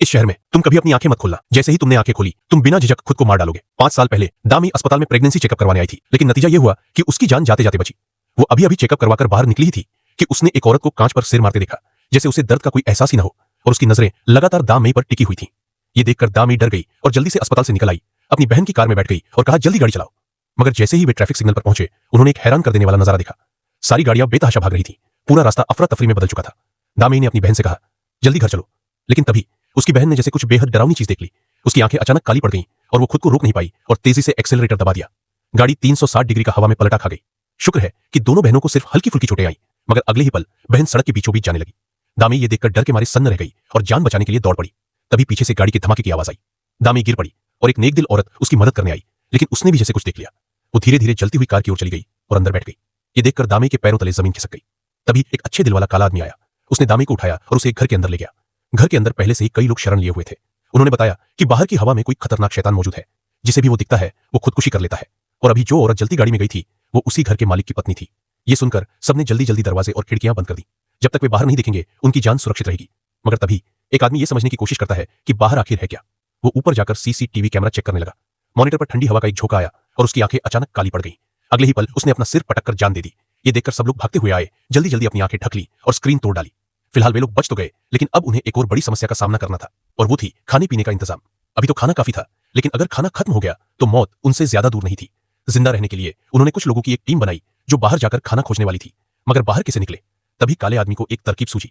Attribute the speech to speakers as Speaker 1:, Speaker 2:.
Speaker 1: इस शहर में तुम कभी अपनी आंखें मत खोलना। जैसे ही तुमने आंखें खोली तुम बिना झिझक खुद को मार डालोगे। 5 साल पहले दामी अस्पताल में प्रेगनेंसी चेकअप करवाने आई थी, लेकिन नतीजा यह हुआ कि उसकी जान जाते जाते बची। वो अभी अभी चेकअप करवाकर बाहर निकली ही थी कि उसने एक औरत को कांच पर सिर मारते देखा, जैसे उसे दर्द का कोई एहसास ही न हो, और उसकी नजरें लगातार दामी पर टिकी हुई थी। ये देखकर दामी डर गई और जल्दी से अस्पताल से निकल आई, अपनी बहन की कार में बैठ गई और कहा जल्दी गाड़ी चलाओ। मगर जैसे ही वे ट्रैफिक सिग्नल पर पहुंचे उन्होंने एक हैरान कर देने वाला नजारा देखा। सारी गाड़ियां बेतहाशा भाग रही थी, पूरा रास्ता अफरा तफरी में बदल चुका था। दामी ने अपनी बहन से कहा जल्दी घर चलो, लेकिन तभी उसकी बहन ने जैसे कुछ बेहद डरावनी चीज देख ली। उसकी आंखें अचानक काली पड़ गईं और वो खुद को रोक नहीं पाई और तेजी से एक्सेलरेटर दबा दिया। गाड़ी 360 डिग्री का हवा में पलटा खा गई। शुक्र है कि दोनों बहनों को सिर्फ हल्की फुल्की चोटें आई, मगर अगले ही पल बहन सड़क के बीचों बीच जाने लगी। दामी ये देखकर डर के मारे सन्न रह गई और जान बचाने के लिए दौड़ पड़ी। तभी पीछे से गाड़ी के धमाके की आवाज आई। दामी गिर पड़ी और एक नेक दिल औरत उसकी मदद करने आई, लेकिन उसने भी जैसे कुछ देख लिया। वो धीरे धीरे जलती हुई कार की ओर चली गई और अंदर बैठ गई। ये देखकर दामी के पैरों तले जमीन खिसक गई। तभी एक अच्छे दिल वाला काला आदमी आया। उसने दामी को उठाया और उसे एक घर के अंदर ले गया। घर के अंदर पहले से ही कई लोग शरण लिए हुए थे। उन्होंने बताया कि बाहर की हवा में कोई खतरनाक शैतान मौजूद है, जिसे भी वो दिखता है वो खुदकुशी कर लेता है, और अभी जो औरत जलती गाड़ी में गई थी वो उसी घर के मालिक की पत्नी थी। ये सुनकर सबने जल्दी जल्दी दरवाजे और खिड़कियां बंद कर दी। जब तक वे बाहर नहीं दिखेंगे उनकी जान सुरक्षित रहेगी। मगर तभी एक आदमी ये समझने की कोशिश करता है कि बाहर आखिर है क्या। वो ऊपर जाकर सीसीटीवी कैमरा चेक करने लगा। मॉनिटर पर ठंडी हवा का एक झोंका आया और उसकी आंखें अचानक काली पड़ गईं। अगले ही पल उसने अपना सिर पटक कर जान दे दी। ये देखकर सब लोग भागते हुए आए, जल्दी जल्दी अपनी आंखें ढक ली और स्क्रीन तोड़ डाली। फिलहाल वे लोग बच तो गए, लेकिन अब उन्हें एक और बड़ी समस्या का सामना करना था, और वो थी खाने पीने का इंतजाम। अभी तो खाना काफी था, लेकिन अगर खाना खत्म हो गया तो मौत उनसे ज्यादा दूर नहीं थी। जिंदा रहने के लिए उन्होंने कुछ लोगों की एक टीम बनाई जो बाहर जाकर खाना खोजने वाली थी। मगर बाहर कैसे निकले? तभी काले आदमी को एक तरकीब सूझी।